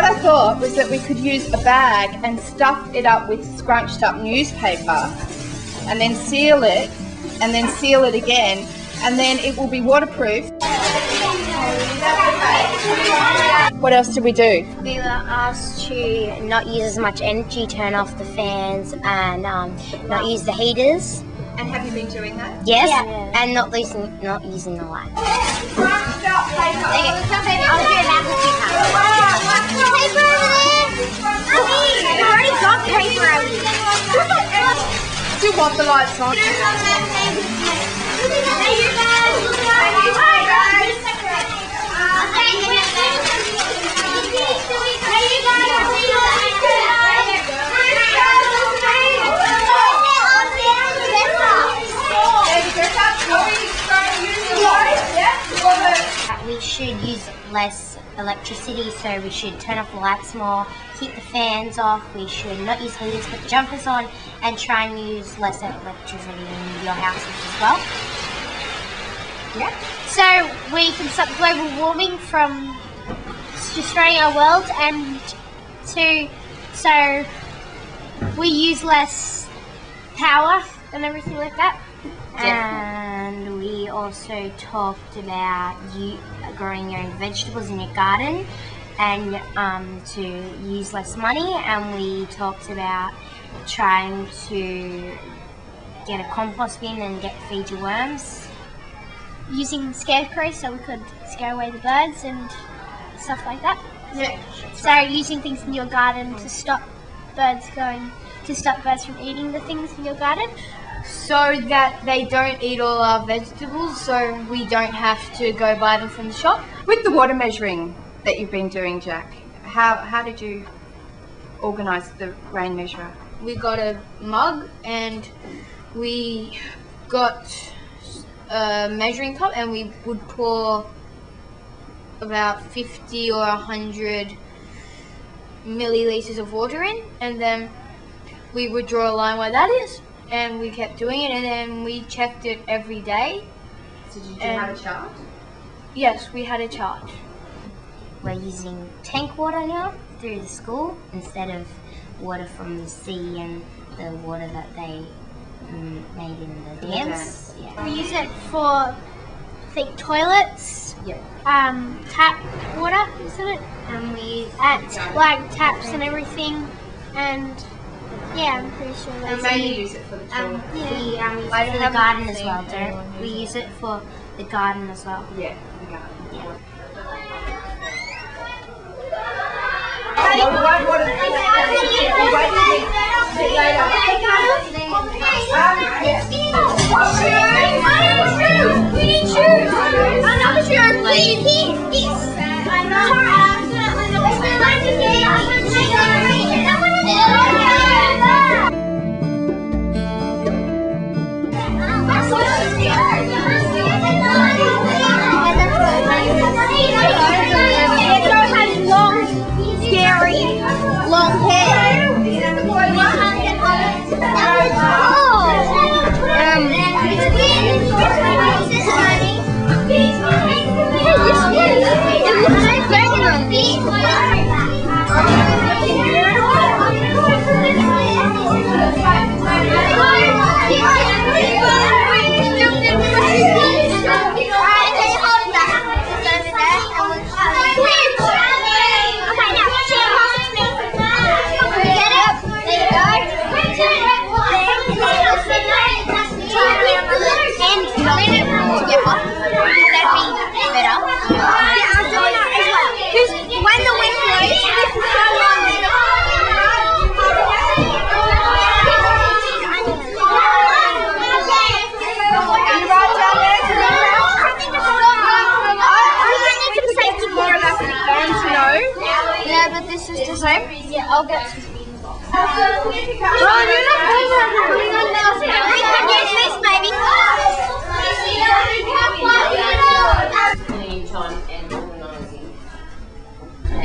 what I thought was that we could use a bag and stuff it up with scrunched up newspaper and then seal it and then seal it again, and then it will be waterproof. What else did we do? We were asked to not use as much energy, turn off the fans, and not use the heaters. And have you been doing that? Yes, and not using the light. I'll do that with you. Paper over there. I've already got paper over there. Do you want the lights on? We should use less electricity, so we should turn off the lights more, keep the fans off, we should not use heaters, put the jumpers on, and try and use less electricity in your houses as well. Yeah. So we can stop global warming from destroying our world, and so we use less power and everything like that. And we also talked about growing your own vegetables in your garden, and to use less money, and we talked about trying to get a compost bin and feed your worms. Using scarecrows so we could scare away the birds and stuff like that. Yeah. So using things in your garden to stop birds from eating the things in your garden. So that they don't eat all our vegetables, so we don't have to go buy them from the shop. With the water measuring that you've been doing, Jack, how did you organise the rain measurer? We got a mug and we got a measuring cup, and we would pour about 50 or 100 millilitres of water in, and then we would draw a line where that is. And we kept doing it, and then we checked it every day. So did you have a chart? Yes, we had a chart. We're using tank water now through the school instead of water from the sea and the water that they made in the dams. Yeah. We use it for, I think, toilets. Yeah. Tap water, isn't it? And we Like taps and everything, and yeah, I'm pretty sure And that's maybe use it for the toilet. we use it for the garden as well, don't we? Use it for the garden as well. Yeah, the garden. Yeah. But this is the same. Yeah, I'll get some speeding box. We can use this, maybe.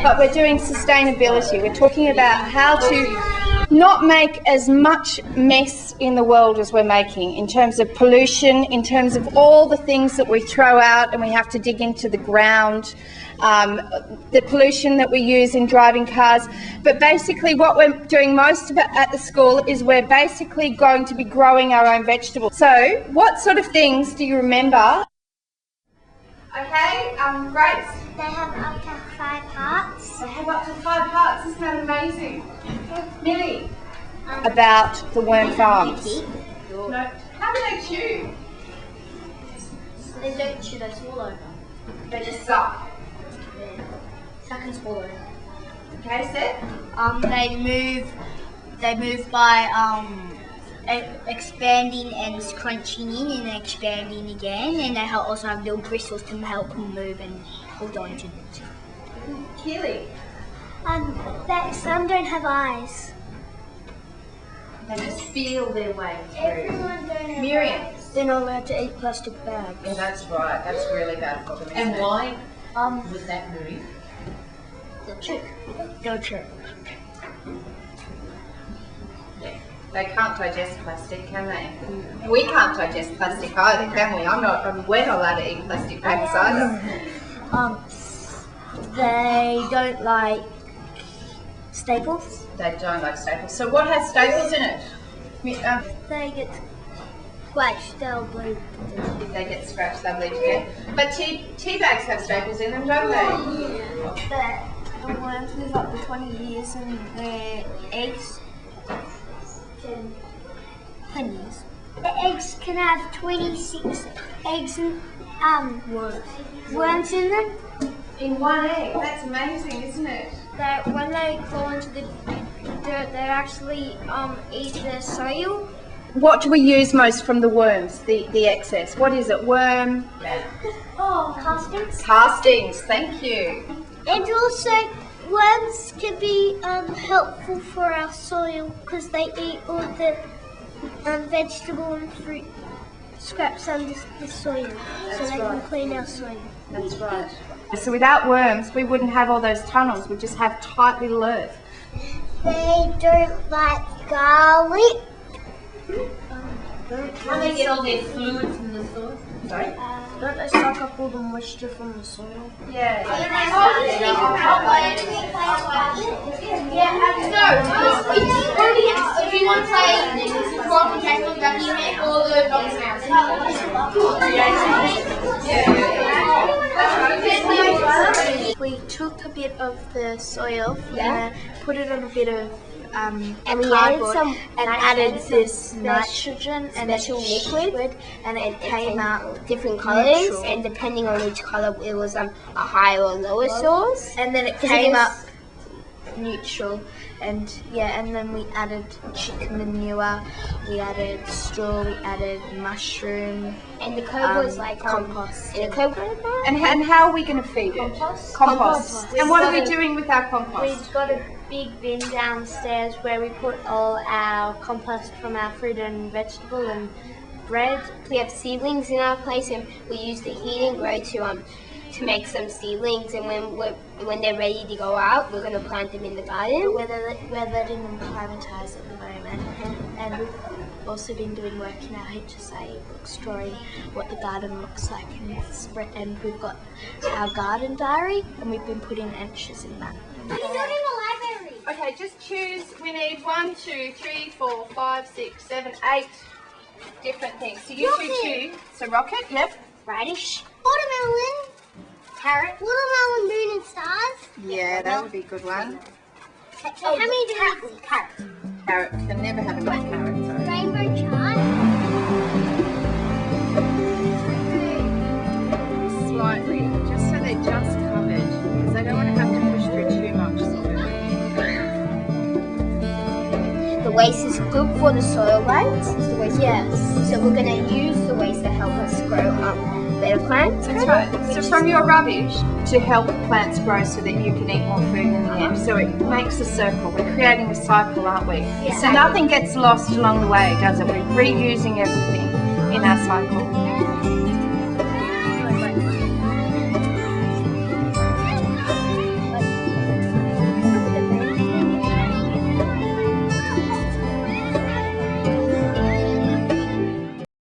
But we're doing sustainability. We're talking about how to not make as much mess in the world as we're making in terms of pollution, in terms of all the things that we throw out and we have to dig into the ground, the pollution that we use in driving cars. But basically what we're doing most of it at the school is we're basically going to be growing our own vegetables. So what sort of things do you remember? Okay, great. They have up to 5 hearts. They have up to 5 hearts. Isn't that amazing? Millie? About the worm farms. No. How do they chew? They don't chew, they swallow. They just suck. Suck and swallow. Okay, Seth? They move by expanding and scrunching in and expanding again, and they also have little bristles to help them move and hold on to it. Keely? Some don't have eyes. They just feel their way through. Everyone don't have Miriam? eyes. They're not allowed to eat plastic bags. Yeah, that's right. That's really bad for them. And why was that, Marie? They'll chew. They'll chew. They can't digest plastic, can they? We can't digest plastic either, can we? We're not allowed to eat plastic bags either. They don't like staples. They don't like staples. So what has staples in it? They get scratched, they'll bleed. If they get scratched, they'll bleed to death. But tea bags have staples in them, don't they? But the worms live up to 20 years and their eggs 10 years. The eggs can have 26 eggs and worms in them. In one egg. That's amazing, isn't it? When they fall into the dirt, they actually eat the soil. What do we use most from the worms, the excess? What is it? Worm? Castings. Castings, thank you. And also, worms can be helpful for our soil because they eat all the vegetable and fruit scraps under the soil, so they can clean our soil. That's right. So without worms, we wouldn't have all those tunnels. We'd just have tight little earth. They don't like garlic. Can they get all their fluid from the soil? Sorry? Don't they suck up all the moisture from the soil? Yeah. If you want to play Rock Jackal, that you make all the dogs We took a bit of the soil and put it on a bit of And we added this nitrogen and special liquid, and it came out different colours, neutral. and depending on each colour, it was a higher or lower source. And then it came up neutral, and then we added chicken manure, we added straw, we added mushroom, And the code was like compost. And the code was And how are we going to feed it? Compost. And what are we doing with our compost? We've got a big bin downstairs where we put all our compost from our fruit and vegetable and bread. We have seedlings in our place, and we use the heat and grow to make some seedlings. And when they're ready to go out, we're going to plant them in the garden. We're letting them climatise at the moment, and we've also been doing work in our HSA books drawing what the garden looks like, and we've got our garden diary, and we've been putting entries in that. What are you doing in the library? Okay, just choose. We need 1, 2, 3, 4, 5, 6, 7, 8 different things. So you two choose. So rocket, yep. Radish. Watermelon. Carrot. Watermelon, moon and stars. Yeah, that would be a good one. How many do we need? Carrot. Carrot. Can never have enough carrots. Sorry. Rainbow chart. Slightly, just so they're just covered, because I don't want to have to push through too much. The waste is good for the soil, right? Is the waste yes. So we're going to use the waste to help us grow better plants. That's right. So from your rubbish to help plants grow so that you can eat more food in the end. So it makes a circle. We're creating a cycle, aren't we? Yeah. So nothing gets lost along the way, does it? We're reusing everything in our cycle.